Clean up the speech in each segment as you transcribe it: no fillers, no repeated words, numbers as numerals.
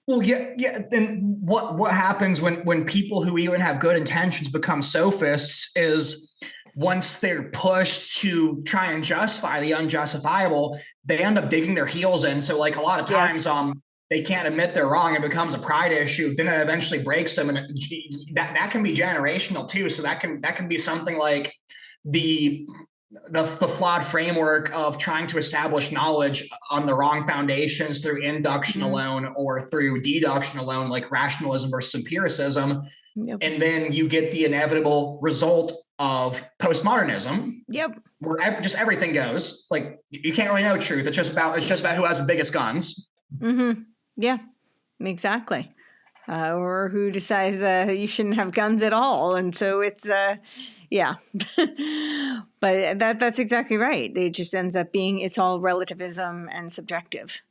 Well, yeah. Then what happens when people who even have good intentions become sophists is once they're pushed to try and justify the unjustifiable, they end up digging their heels in. So like a lot of times, Yes. they can't admit they're wrong. It becomes a pride issue. Then it eventually breaks them, and that can be generational too. So that can be something like the the flawed framework of trying to establish knowledge on the wrong foundations through induction Mhm. alone or through deduction alone, like rationalism versus empiricism. Yep. And then you get the inevitable result of postmodernism, Yep. where just everything goes. Like you can't really know truth. It's just about who has the biggest guns. Mm-hmm. Yeah, exactly. Or who decides you shouldn't have guns at all. And so it's, yeah. But that's exactly right. It just ends up being, it's all relativism and subjective.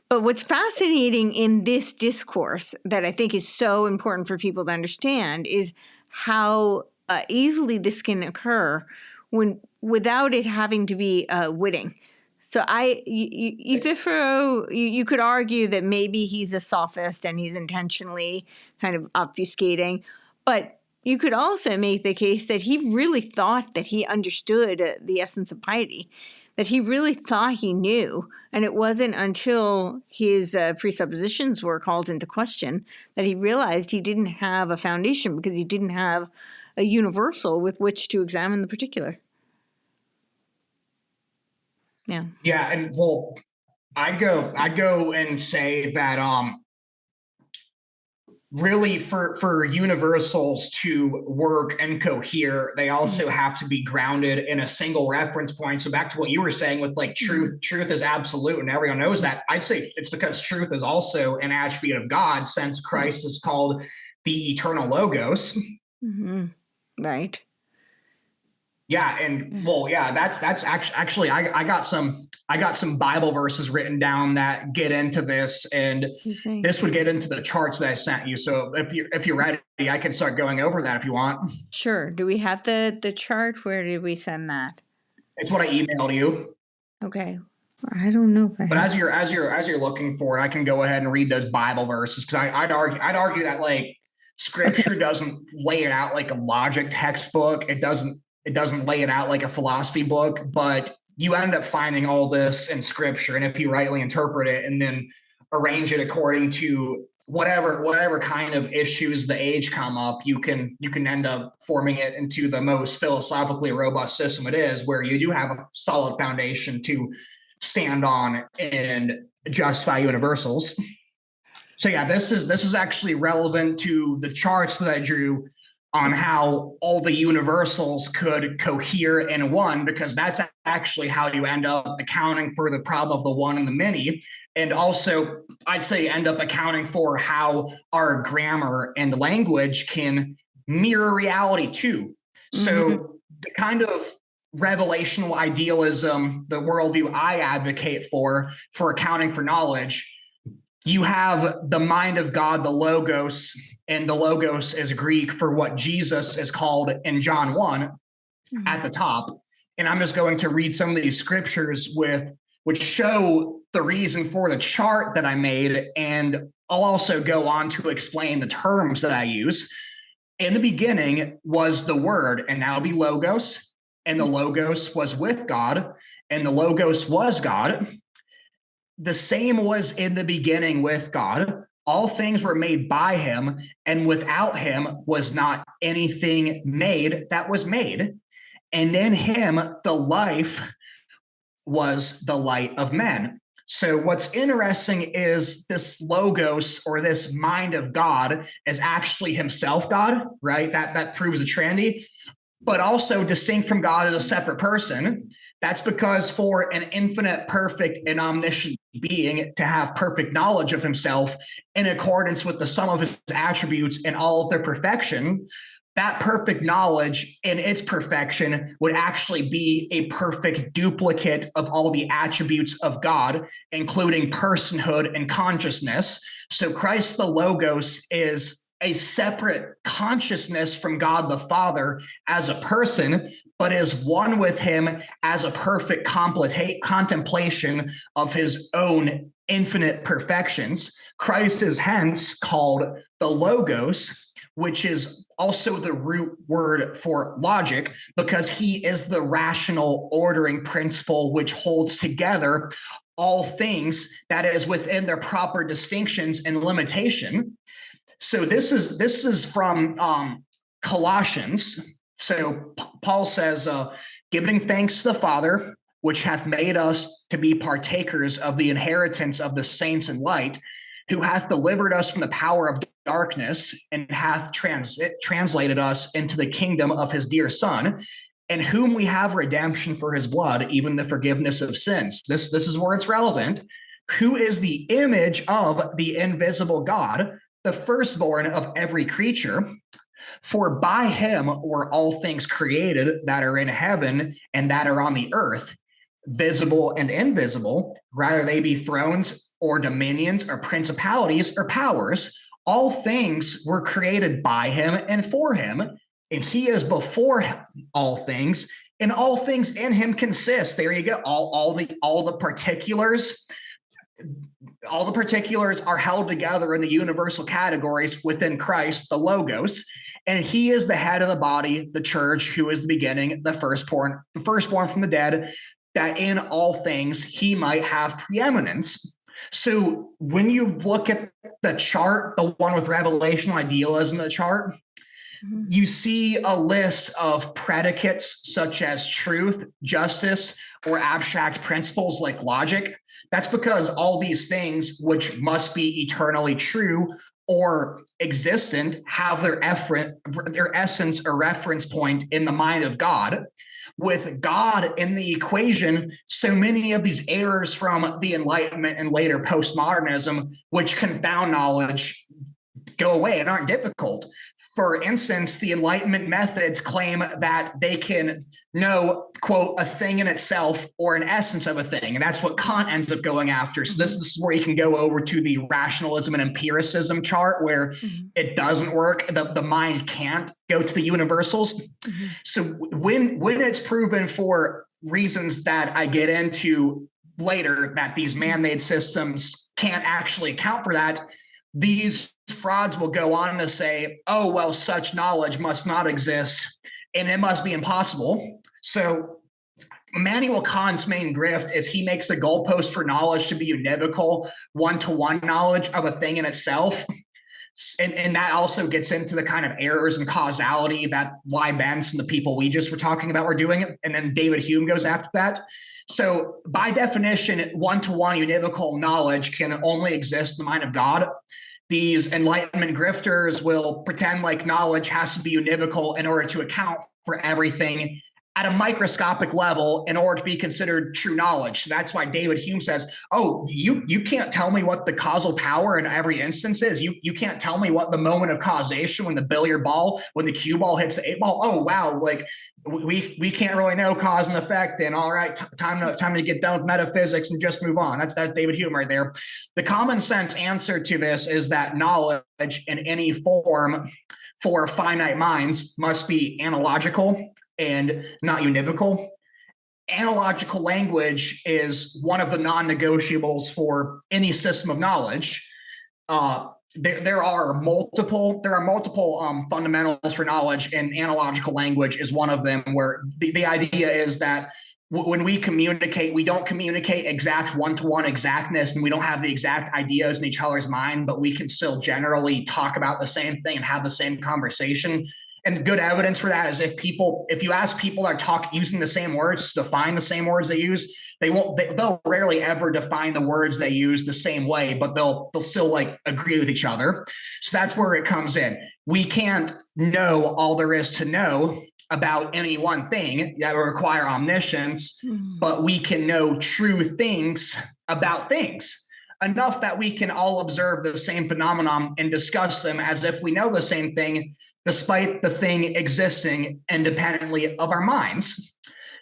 But what's fascinating in this discourse that I think is so important for people to understand is how easily this can occur when without it having to be witting. So Euthyphro, you could argue that maybe he's a sophist and he's intentionally kind of obfuscating, but you could also make the case that he really thought that he understood the essence of piety, that he really thought he knew. And it wasn't until his presuppositions were called into question that he realized he didn't have a foundation because he didn't have a universal with which to examine the particular. Yeah. Yeah, and well, I'd go and say that really for universals to work and cohere, they also have to be grounded in a single reference point. So back to what you were saying with like truth is absolute and everyone knows that. I'd say it's because truth is also an attribute of God, since Christ is called the eternal logos. Mm-hmm. Right. Yeah, and well, yeah, that's actually I got some Bible verses written down that get into this, and You say, this would get into the charts that I sent you. So if you're ready, I can start going over that if you want. sure. Do we have the chart? Where did we send that? It's what I emailed you. Okay. I don't know if I But have. as you're looking for it, I can go ahead and read those Bible verses because I'd argue that like Okay. Scripture doesn't lay it out like a logic textbook. It doesn't lay it out like a philosophy book, but you end up finding all this in Scripture, and if you rightly interpret it and then arrange it according to whatever kind of issues the age come up, you can end up forming it into the most philosophically robust system it is, where you do have a solid foundation to stand on and justify universals. So yeah, this is actually relevant to the charts that I drew on how all the universals could cohere in one, because that's actually how you end up accounting for the problem of the one and the many. And also, I'd say end up accounting for how our grammar and language can mirror reality too. Mm-hmm. So the kind of revelational idealism, the worldview I advocate for accounting for knowledge, you have the mind of God, the logos, and the logos is Greek for what Jesus is called in John 1 at the top. And I'm just going to read some of these scriptures which show the reason for the chart that I made, and I'll also go on to explain the terms that I use. In the beginning was the word, and that'll be logos, and the logos was with God, and the logos was God. The same was in the beginning with God. All things were made by him, and without him was not anything made that was made. And in him, the life was the light of men. So what's interesting is this logos, or this mind of God, is actually himself God, right? That proves the Trinity, but also distinct from God as a separate person. That's because for an infinite, perfect, and omniscient being to have perfect knowledge of himself in accordance with the sum of his attributes and all of their perfection, that perfect knowledge in its perfection would actually be a perfect duplicate of all the attributes of God, including personhood and consciousness. So Christ the Logos is a separate consciousness from God the Father as a person, but is one with him as a perfect contemplation of his own infinite perfections. Christ is hence called the Logos, which is also the root word for logic, because he is the rational ordering principle which holds together all things, that is within their proper distinctions and limitation. So this is from Colossians. So Paul says, giving thanks to the Father, which hath made us to be partakers of the inheritance of the saints in light, who hath delivered us from the power of darkness and hath translated us into the kingdom of his dear Son, in whom we have redemption for his blood, even the forgiveness of sins. This is where it's relevant. Who is the image of the invisible God, the firstborn of every creature? For by him were all things created that are in heaven and that are on the earth, visible and invisible, whether they be thrones or dominions or principalities or powers. All things were created by him and for him, and he is before all things, and all things in him consist. There you go. All the particulars. All the particulars are held together in the universal categories within Christ, the Logos, and he is the head of the body, the church, who is the beginning, the firstborn from the dead, that in all things he might have preeminence. So when you look at the chart, the one with Revelational Idealism, the chart, you see a list of predicates such as truth, justice, or abstract principles like logic. That's because all these things, which must be eternally true or existent, have their essence or reference point in the mind of God. With God in the equation, so many of these errors from the Enlightenment and later postmodernism, which confound knowledge, go away and aren't difficult. For instance, the Enlightenment methods claim that they can know, quote, a thing in itself or an essence of a thing. And that's what Kant ends up going after. So this is where you can go over to the rationalism and empiricism chart, where it doesn't work. The mind can't go to the universals. So when it's proven for reasons that I get into later that these man-made systems can't actually account for that, these frauds will go on to say, oh, well, such knowledge must not exist and it must be impossible. So Immanuel Kant's main grift is he makes the goalpost for knowledge to be univocal, one-to-one knowledge of a thing in itself. And that also gets into the kind of errors and causality that Leibniz and the people we just were talking about were doing it. And then David Hume goes after that. So by definition, one-to-one univocal knowledge can only exist in the mind of God. These Enlightenment grifters will pretend like knowledge has to be univocal in order to account for everything at a microscopic level in order to be considered true knowledge. So that's why David Hume says, oh, you can't tell me what the causal power in every instance is. You can't tell me what the moment of causation when the billiard ball, when the cue ball hits the 8 ball. Oh, wow. Like we can't really know cause and effect. And all right, time to get done with metaphysics and just move on. That's David Hume right there. The common sense answer to this is that knowledge in any form for finite minds must be analogical and not univocal. Analogical language is one of the non-negotiables for any system of knowledge. There are multiple fundamentals for knowledge, and analogical language is one of them, where the idea is that when we communicate, we don't communicate exact one-to-one exactness, and we don't have the exact ideas in each other's mind, but we can still generally talk about the same thing and have the same conversation. And good evidence for that is if you ask people that talk using the same words to define the same words they use, they'll rarely ever define the words they use the same way, but they'll still like agree with each other. So that's where it comes in. We can't know all there is to know about any one thing that would require omniscience, but we can know true things about things, enough that we can all observe the same phenomenon and discuss them as if we know the same thing, despite the thing existing independently of our minds.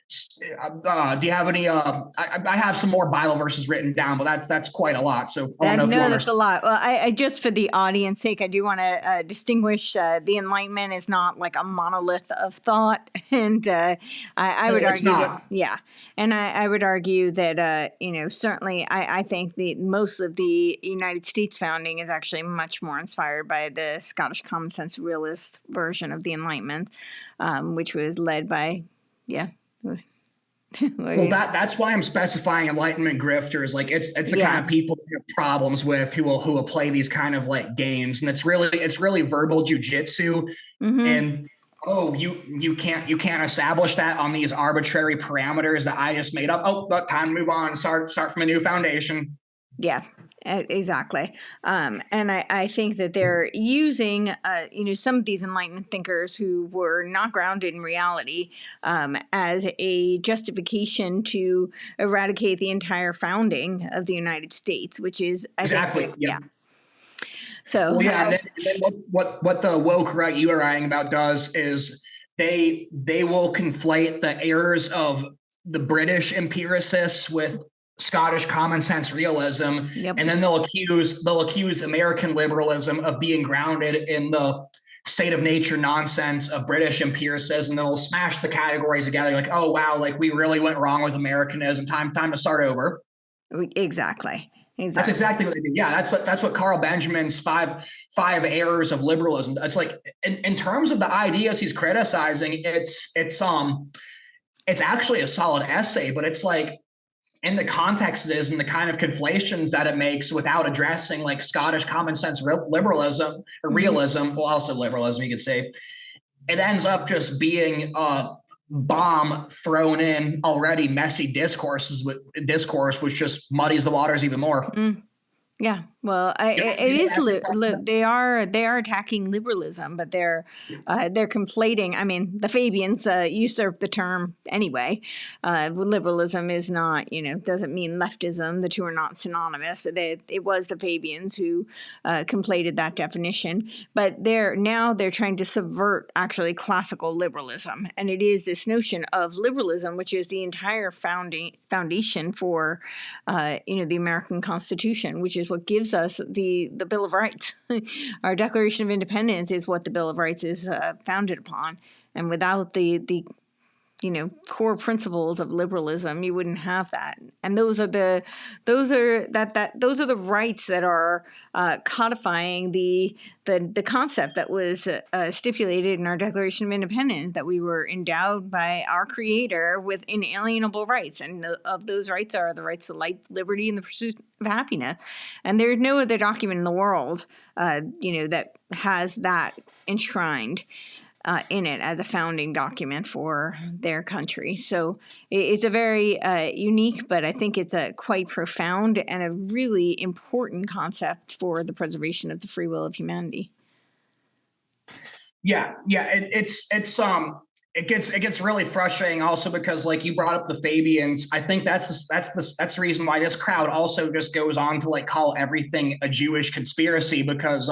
Do you have any? I have some more Bible verses written down, but that's quite a lot. So I don't know if you No, want that's a lot. Well, I just for the audience sake, I do want to distinguish the Enlightenment is not like a monolith of thought, and I would It's argue that not. and I would argue that certainly I think the most of the United States founding is actually much more inspired by the Scottish common sense realist version of the Enlightenment, which was led by Well, that's why I'm specifying Enlightenment grifters. Like it's the kind yeah. of people who have problems with who will play these kind of like games, and it's really verbal jujitsu. Mm-hmm. And oh, you can't establish that on these arbitrary parameters that I just made up. Oh, but time to move on. Start from a new foundation. Yeah, exactly. And I think that they're using, some of these Enlightenment thinkers who were not grounded in reality as a justification to eradicate the entire founding of the United States, which is, I think, Exactly. Yeah. yeah. So, Well, yeah, and then what the woke right you are writing about does is they will conflate the errors of the British empiricists with Scottish common sense realism, yep. and then they'll accuse American liberalism of being grounded in the state of nature nonsense of British empiricists, and they'll smash the categories together like, oh wow, like we really went wrong with Americanism. Time to start over. Exactly. That's exactly what they do. Yeah, that's what Carl Benjamin's five errors of liberalism. It's like in terms of the ideas he's criticizing, it's actually a solid essay, but it's like in the context it is and the kind of conflations that it makes without addressing like Scottish common sense liberalism or realism, well, also liberalism, you could say. It ends up just being bomb thrown in already messy discourse, which just muddies the waters even more. Yeah, well, it is. They are attacking liberalism, but they're conflating. I mean, the Fabians usurped the term anyway. Liberalism is not, doesn't mean leftism. The two are not synonymous. But it was the Fabians who conflated that definition. But they're trying to subvert actually classical liberalism, and it is this notion of liberalism, which is the entire foundation for, the American Constitution, which is what gives us the Bill of Rights. Our Declaration of Independence is what the Bill of Rights is founded upon, and without the core principles of liberalism, you wouldn't have that. And those are the rights that are codifying the concept that was stipulated in our Declaration of Independence, that we were endowed by our Creator with inalienable rights, and of those rights are the rights to life, liberty, and the pursuit of happiness. And there's no other document in the world, that has that enshrined in it as a founding document for their country. So it's a very unique, but I think it's a quite profound and a really important concept for the preservation of the free will of humanity. Yeah, it gets really frustrating also because like you brought up the Fabians. I think that's the reason why this crowd also just goes on to like call everything a Jewish conspiracy, because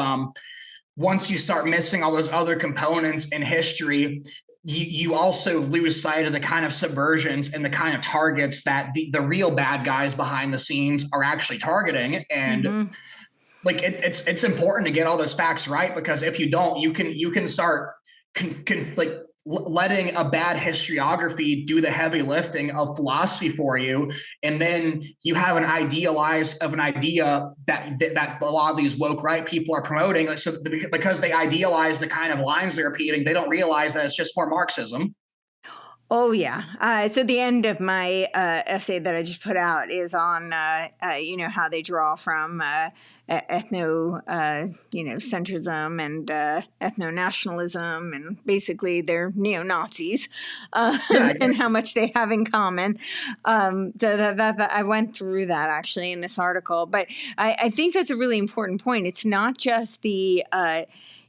once you start missing all those other components in history, you also lose sight of the kind of subversions and the kind of targets that the real bad guys behind the scenes are actually targeting. And like it's important to get all those facts right, because if you don't, you can start like letting a bad historiography do the heavy lifting of philosophy for you, and then you have an idea that a lot of these woke right people are promoting. Like, so because they idealize the kind of lines they're repeating, they don't realize that it's just more Marxism. Oh, yeah. So the end of my essay that I just put out is on, how they draw from centrism and ethno-nationalism, and basically they're neo-Nazis, and how much they have in common. So that I went through that actually in this article. But I think that's a really important point. It's not just the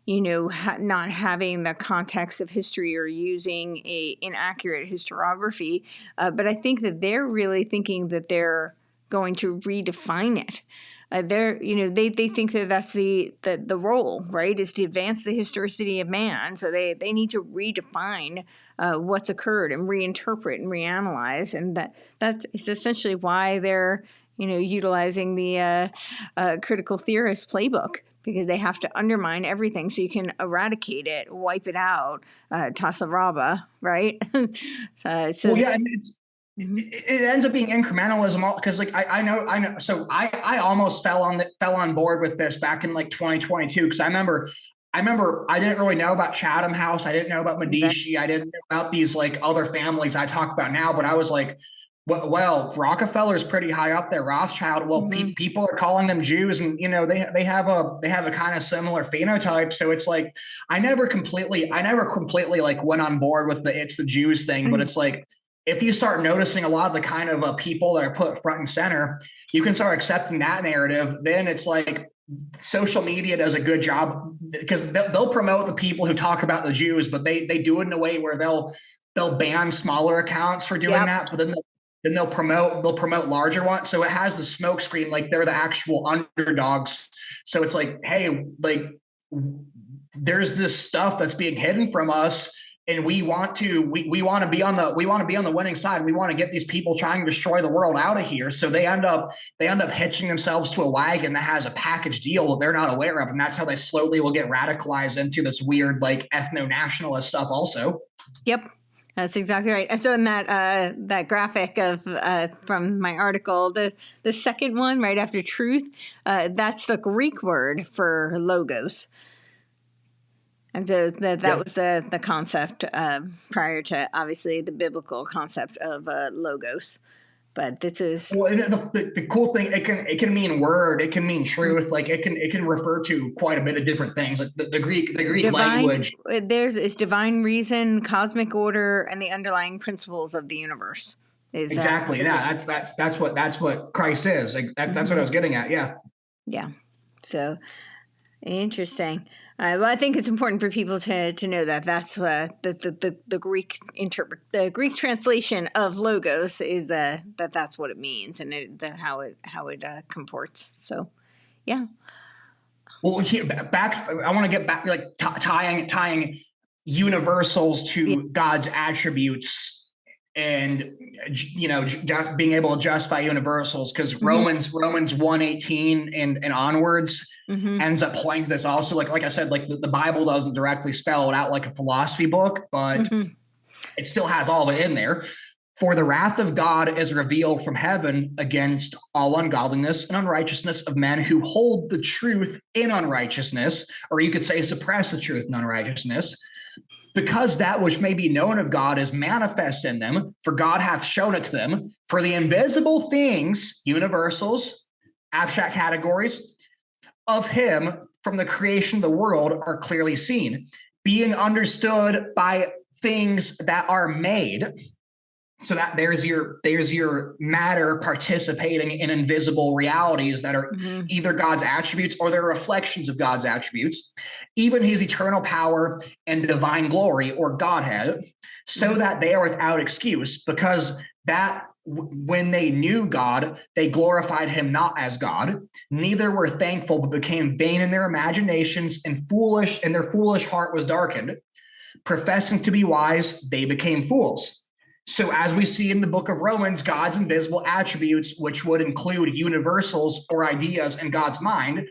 not having the context of history or using a inaccurate historiography, but I think that they're really thinking that they're going to redefine it. they think that that's the role, right, is to advance the historicity of man. So they need to redefine what's occurred and reinterpret and reanalyze, and that is essentially why they're utilizing the critical theorist playbook, because they have to undermine everything so you can eradicate it, wipe it out, toss a raba, right? And it ends up being incrementalism, because like I know. So I almost fell on board with this back in like 2022, because I remember I didn't really know about Chatham House. I didn't know about Medici. I didn't know about these like other families I talk about now. But I was like, well, Rockefeller's pretty high up there. Rothschild. Well, people are calling them Jews, and they have a kind of similar phenotype. So it's like I never completely like went on board with it's the Jews thing. But it's like, if you start noticing a lot of the kind of people that are put front and center, you can start accepting that narrative. Then it's like social media does a good job, because they'll promote the people who talk about the Jews, but they do it in a way where they'll ban smaller accounts for doing that, but then they'll promote larger ones. So it has the smoke screen, like they're the actual underdogs. So it's like, hey, like there's this stuff that's being hidden from us, and we want to be on the winning side. We want to get these people trying to destroy the world out of here. So they end up hitching themselves to a wagon that has a package deal that they're not aware of, and that's how they slowly will get radicalized into this weird like ethno-nationalist stuff also. Yep. That's exactly right. And so in that graphic of from my article, the second one right after truth, that's the Greek word for logos. And so that was the concept prior to, obviously, the biblical concept of logos. But this is the cool thing. It can mean word. It can mean truth. Like it can refer to quite a bit of different things. Like the Greek divine, language. Is divine reason, cosmic order, and the underlying principles of the universe. Exactly. That's what Christ is. Like that's what I was getting at. Yeah. Yeah. So interesting. Well, I think it's important for people to know that that's the Greek the Greek translation of logos is that's what it means, and how it comports. So, yeah. Well, I want to get back, like tying universals to God's attributes, and being able to justify universals, because Romans 1:18 and onwards ends up pointing to this also. Like I said, like the Bible doesn't directly spell it out like a philosophy book, but it still has all of it in there. For the wrath of God is revealed from heaven against all ungodliness and unrighteousness of men who hold the truth in unrighteousness, or you could say suppress the truth in unrighteousness, because that which may be known of God is manifest in them, for God hath shown it to them. For the invisible things, universals, abstract categories of him from the creation of the world, are clearly seen, being understood by things that are made. So that there's your matter participating in invisible realities that are either God's attributes or they're reflections of God's attributes, even his eternal power and divine glory, or Godhead, so that they are without excuse, because that when they knew God, they glorified him not as God, neither were thankful, but became vain in their imaginations, and their foolish heart was darkened. Professing to be wise, they became fools. So as we see in the book of Romans, God's invisible attributes, which would include universals or ideas in God's mind,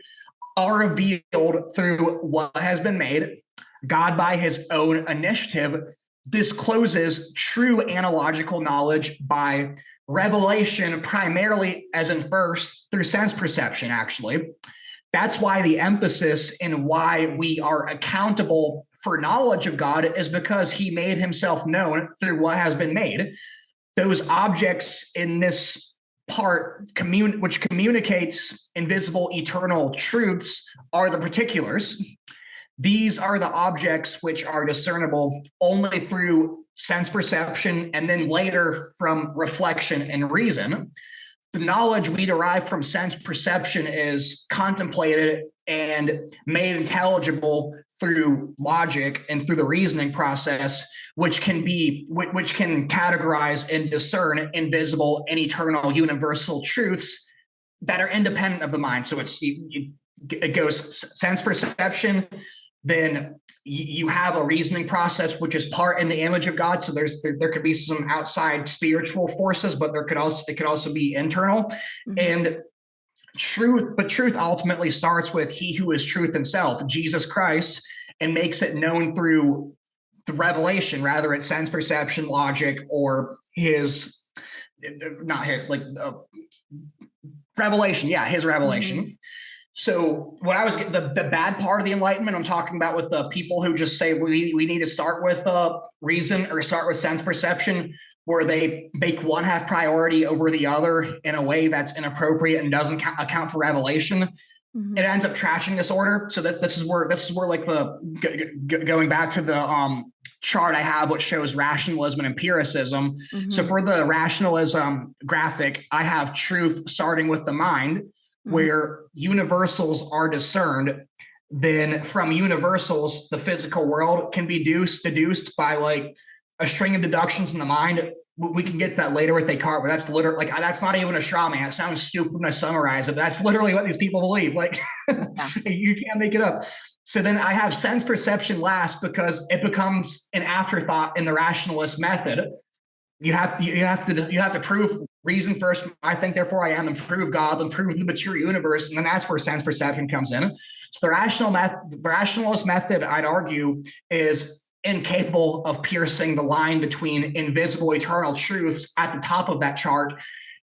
are revealed through what has been made. God, by his own initiative, discloses true analogical knowledge by revelation, primarily as in first through sense perception, actually. That's why the emphasis in why we are accountable for knowledge of God is because he made himself known through what has been made. Those objects in this part, which communicates invisible eternal truths, are the particulars. These are the objects which are discernible only through sense perception, and then later from reflection and reason. The knowledge we derive from sense perception is contemplated and made intelligible through logic and through the reasoning process, which can categorize and discern invisible and eternal universal truths that are independent of the mind. So it goes sense perception, then you have a reasoning process which is part in the image of God. So there could be some outside spiritual forces, but it could also be internal. Mm-hmm. And truth ultimately starts with he who is truth himself, Jesus Christ, and makes it known through the revelation, rather it's sense perception, logic, or his revelation. Yeah, his revelation. Mm-hmm. So when I was the bad part of the Enlightenment, I'm talking about with the people who just say we need to start with reason or start with sense perception, where they make one have priority over the other in a way that's inappropriate and doesn't account for revelation. Mm-hmm. It ends up trashing this order. So this is where like going back to the chart I have, which shows rationalism and empiricism. Mm-hmm. So for the rationalism graphic, I have truth starting with the mind, where universals are discerned. Then from universals, the physical world can be deduced by like a string of deductions in the mind. We can get that later with Descartes, but that's literally that's not even a straw man. It sounds stupid when I summarize it, but that's literally what these people believe. Like you can't make it up. So then I have sense perception last because it becomes an afterthought in the rationalist method. You have to prove reason first. I think, therefore I am, and prove God, and prove the material universe, and then that's where sense perception comes in. So the rationalist method, I'd argue, is incapable of piercing the line between invisible eternal truths at the top of that chart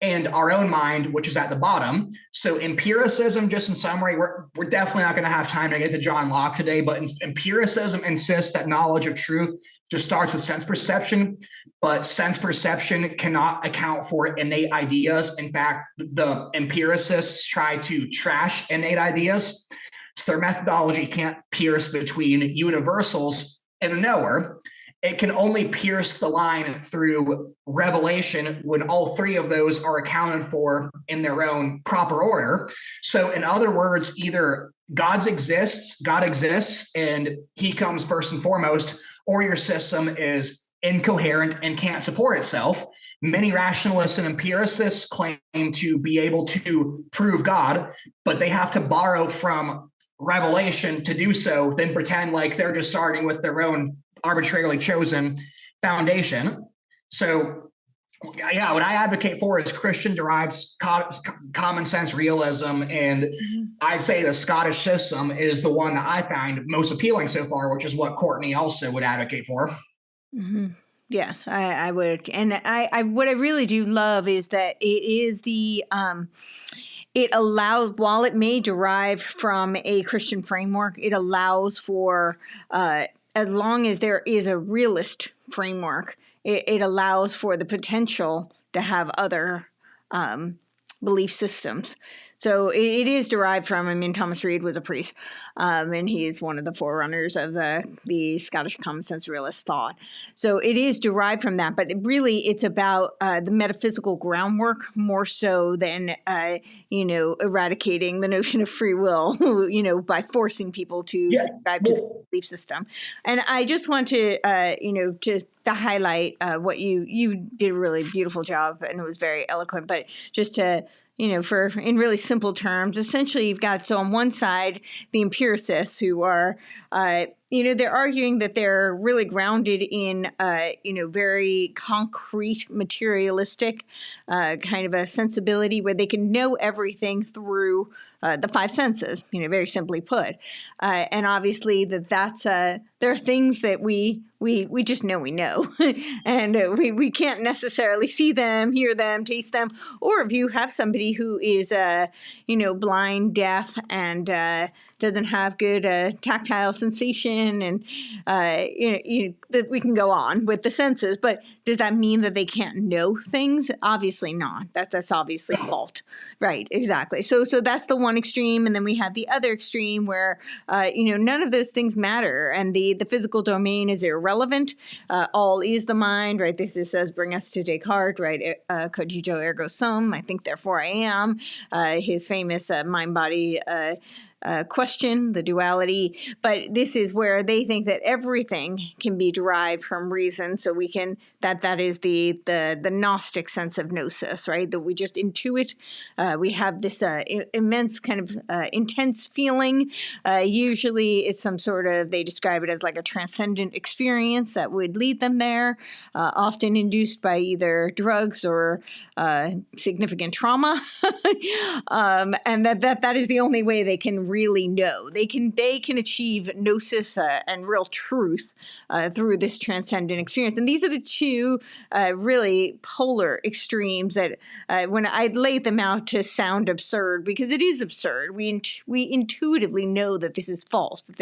and our own mind, which is at the bottom. So empiricism, just in summary, we're definitely not going to have time to get to John Locke today, but empiricism insists that knowledge of truth just starts with sense perception, but sense perception cannot account for innate ideas. In fact, the empiricists try to trash innate ideas. So their methodology can't pierce between universals and the knower. It can only pierce the line through revelation when all three of those are accounted for in their own proper order. So in other words, either God exists and he comes first and foremost, or your system is incoherent and can't support itself. Many rationalists and empiricists claim to be able to prove God, but they have to borrow from revelation to do so, then pretend like they're just starting with their own arbitrarily chosen foundation. So yeah, what I advocate for is Christian-derived common sense realism, and I say the Scottish system is the one that I find most appealing so far, which is what Courtenay also would advocate for. Mm-hmm. Yeah, I would, and I what I really do love is that it is the it allows, while it may derive from a Christian framework, it allows for as long as there is a realist framework, it allows for the potential to have other belief systems. So it is derived from, I mean, Thomas Reid was a priest, and he is one of the forerunners of the Scottish common sense realist thought. So it is derived from that, but it's about the metaphysical groundwork more so than, eradicating the notion of free will, by forcing people to subscribe to the belief system. And I just want to, to highlight what you did a really beautiful job, and it was very eloquent, but just to, for in really simple terms, essentially you've got, so on one side, the empiricists who are, they're arguing that they're really grounded in, very concrete, materialistic kind of a sensibility where they can know everything through the five senses, very simply put. And obviously that's there are things that we just know we know, and we can't necessarily see them, hear them, taste them. Or if you have somebody who is, blind, deaf, and doesn't have good tactile sensation, and we can go on with the senses. But does that mean that they can't know things? Obviously not. That's obviously fault, right? Exactly. So that's the one extreme, and then we have the other extreme where none of those things matter, and the physical domain is irrelevant. All is the mind, right? This says, bring us to Descartes, right? Cogito ergo sum. I think, therefore I am. His famous mind-body question the duality, but this is where they think that everything can be derived from reason. So we can that is the Gnostic sense of gnosis, right? That we just intuit. We have this immense kind of intense feeling. Usually, it's some sort of, they describe it as like a transcendent experience that would lead them there, often induced by either drugs or significant trauma, and that is the only way they can really know. They can achieve gnosis and real truth through this transcendent experience. And these are the two really polar extremes that when I laid them out to sound absurd, because it is absurd. We intuitively know that this is false. That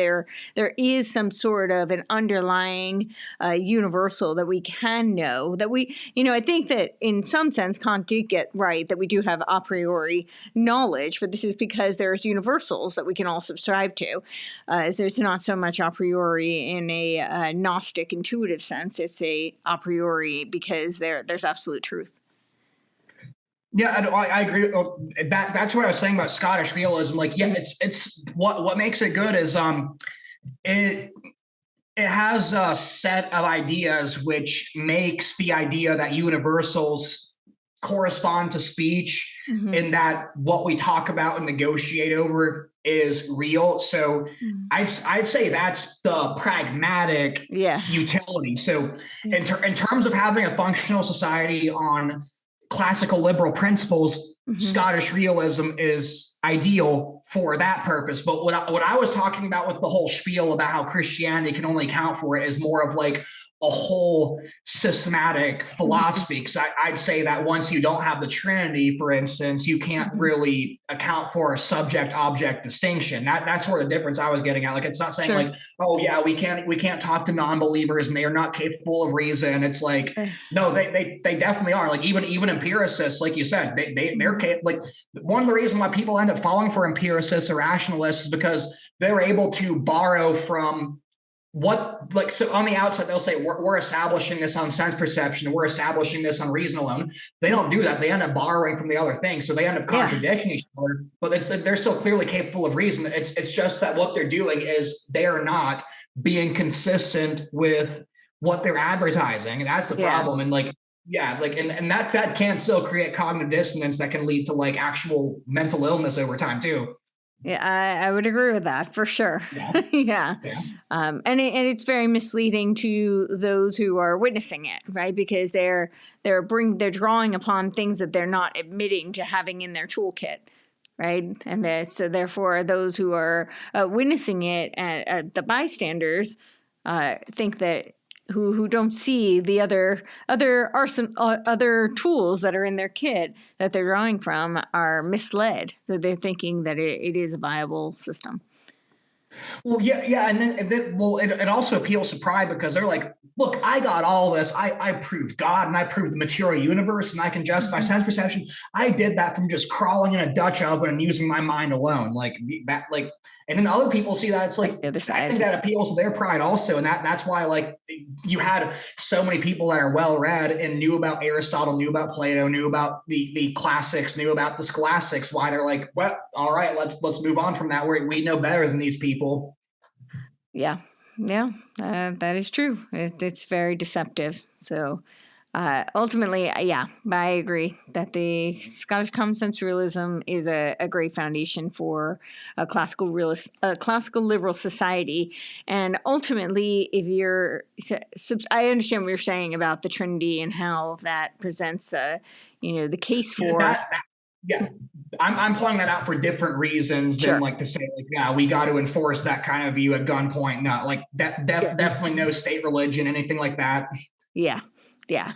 there is some sort of an underlying universal that we can know. That we, I think that in some sense Kant did get right that we do have a priori knowledge, but this is because there's universals that we can all subscribe to. There's not so much a priori in a Gnostic intuitive sense. It's a priori because there's absolute truth. Yeah, I agree. Back to what I was saying about Scottish realism. Like, yeah, it's what makes it good is it has a set of ideas which makes the idea that universals correspond to speech, and that what we talk about and negotiate over is real. So I'd say that's the pragmatic utility. So in terms of having a functional society on classical liberal principles, Scottish realism is ideal for that purpose. But what I was talking about with the whole spiel about how Christianity can only account for it is more of like a whole systematic philosophy. Because I'd say that once you don't have the Trinity, for instance, you can't really account for a subject-object distinction. That's where the difference I was getting at. Like, it's not saying like, oh yeah, we can't talk to non-believers and they are not capable of reason. It's like, no, they definitely are. Like even empiricists, like you said, they're like, one of the reasons why people end up falling for empiricists or rationalists is because they're able to borrow from so on the outside they'll say we're establishing this on sense perception, we're establishing this on reason alone. They don't do that. They end up borrowing from the other thing, so they end up contradicting each other, but they're still clearly capable of reason. It's just that what they're doing is they're not being consistent with what they're advertising, and that's the problem. And like and that can still create cognitive dissonance that can lead to like actual mental illness over time too. Yeah, I would agree with that for sure. Yeah. And it's very misleading to those who are witnessing it, right? Because they're drawing upon things that they're not admitting to having in their toolkit, right? And so therefore those who are witnessing it, the bystanders, think that who don't see the other tools that are in their kit that they're drawing from are misled. So they're thinking that it is a viable system. Well, yeah, and then it also appeals to pride because they're like, look, I got all this. I proved God and I proved the material universe and I can justify sense perception. I did that from just crawling in a Dutch oven and using my mind alone. Like that, like, and then other people see that it's like, I think that appeals to their pride also, and that's why like you had so many people that are well read and knew about Aristotle, knew about Plato, knew about the classics, knew about the scholastics. Why they're like, well, all right, let's move on from that. We know better than these people. Yeah, that is true. It's very deceptive. So ultimately, I agree that the Scottish common sense realism is a great foundation for a classical liberal society. And ultimately, I understand what you're saying about the Trinity and how that presents, the case for. I'm pulling that out for different reasons than like to say like, yeah, we got to enforce that kind of view at gunpoint. Not like that. Definitely no state religion, anything like that. Yeah.